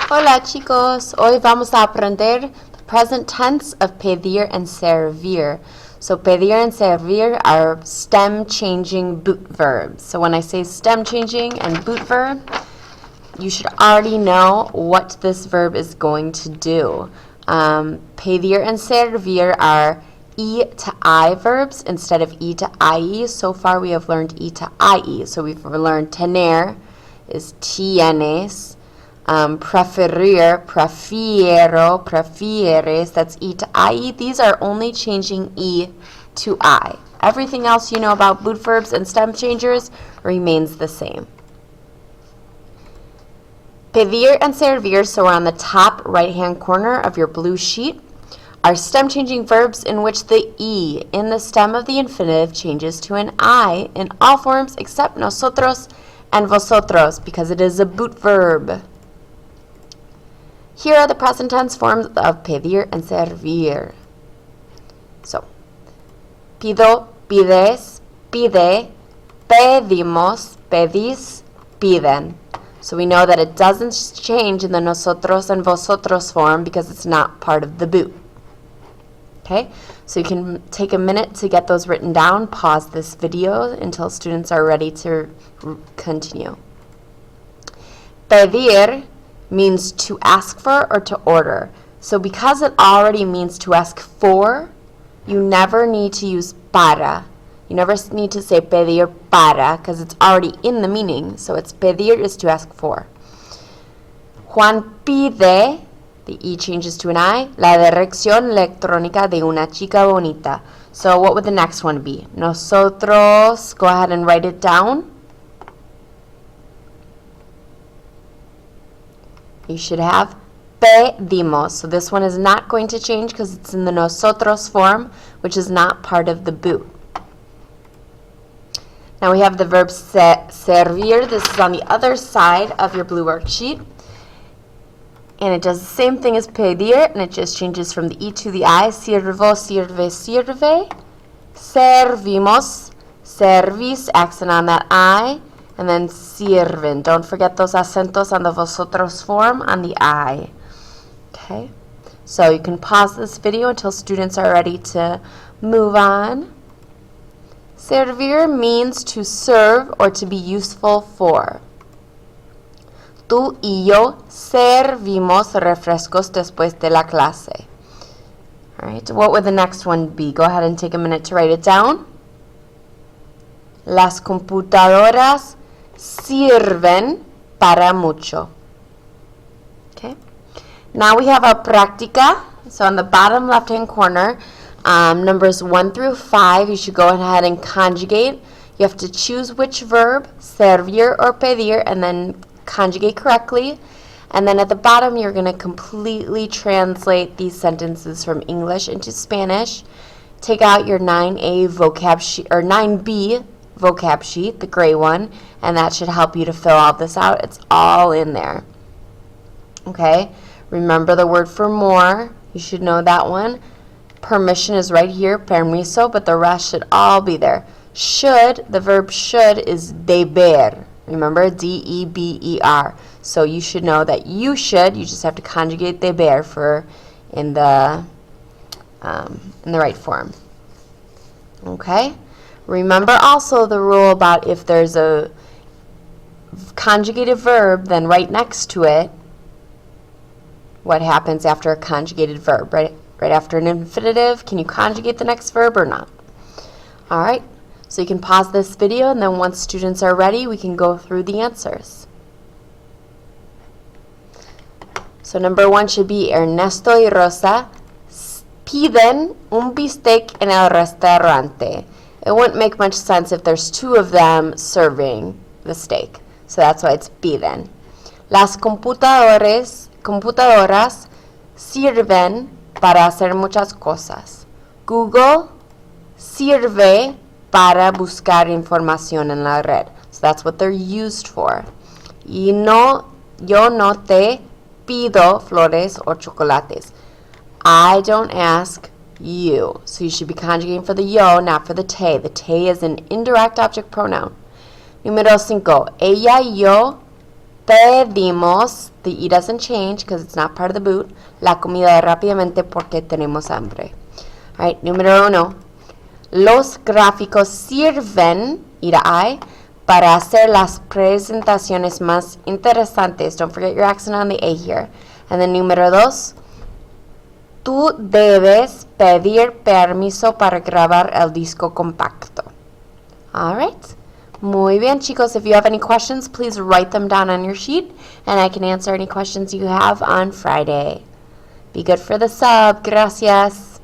Hola chicos, hoy vamos a aprender the present tense of pedir and servir. So pedir and servir are stem changing boot verbs. So when I say stem changing and boot verb, you should already know what this verb is going to do. Pedir and servir are E to I verbs instead of E to IE. So far we have learned E to IE. So we've learned tener is tienes. Preferir, prefiero, prefieres, that's E to IE. These are only changing E to I. Everything else you know about boot verbs and stem changers remains the same. Pedir and servir, so we're on the top right-hand corner of your blue sheet, are stem changing verbs in which the E in the stem of the infinitive changes to an I in all forms except nosotros and vosotros because it is a boot verb. Here are the present tense forms of pedir and servir. So, pido, pides, pide, pedimos, pedís, piden. So we know that it doesn't change in the nosotros and vosotros form because it's not part of the boot. Okay, so you can take a minute to get those written down, pause this video until students are ready to continue. Pedir means to ask for or to order. So because it already means to ask for, you never need to use para. You never need to say pedir para because it's already in the meaning. So it's pedir is to ask for. Juan pide, the E changes to an I, la dirección electrónica de una chica bonita. So what would the next one be? Nosotros, go ahead and write it down. You should have pedimos. So this one is not going to change because it's in the nosotros form, which is not part of the boot. Now we have the verb servir. This is on the other side of your blue worksheet. And it does the same thing as pedir, and it just changes from the E to the I. Sirvo, sirve, sirve. Servimos, servis, accent on that I. And then sirven. Don't forget those acentos on the vosotros form on the I. Okay? So you can pause this video until students are ready to move on. Servir means to serve or to be useful for. Tú y yo servimos refrescos después de la clase. All right, what would the next one be? Go ahead and take a minute to write it down. Las computadoras sirven para mucho. Okay. Now we have our práctica. So on the bottom left-hand corner, numbers 1 through 5, you should go ahead and conjugate. You have to choose which verb, servir or pedir, and then conjugate correctly. And then at the bottom, you're going to completely translate these sentences from English into Spanish. Take out your 9A vocab sheet, or 9B vocab sheet, the gray one, and that should help you to fill all this out. It's all in there. Okay? Remember the word for more. You should know that one. Permission is right here, permiso, but the rest should all be there. Should, the verb should is deber. Remember, D-E-B-E-R. So you should know that you should. You just have to conjugate deber for in the right form. Okay? Remember also the rule about if there's a conjugated verb, then right next to it, what happens after a conjugated verb, right after an infinitive, can you conjugate the next verb or not? All right, so you can pause this video, and then once students are ready, we can go through the answers. So number 1 should be Ernesto y Rosa piden un bistec en el restaurante. It wouldn't make much sense if there's 2 of them serving the steak. So that's why it's piden. Las computadoras sirven para hacer muchas cosas. Google sirve para buscar información en la red. So that's what they're used for. Y no, yo no te pido flores o chocolates. I don't ask you. So you should be conjugating for the yo, not for the te. The te is an indirect object pronoun. Número 5. Ella y yo Pedimos, the E doesn't change because it's not part of the boot, la comida rápidamente porque tenemos hambre. Alright, número 1. Los gráficos sirven, E to I, para hacer las presentaciones más interesantes. Don't forget your accent on the A here. And then número 2. Tú debes pedir permiso para grabar el disco compacto. Alright. Muy bien, chicos. If you have any questions, please write them down on your sheet, and I can answer any questions you have on Friday. Be good for the sub. Gracias.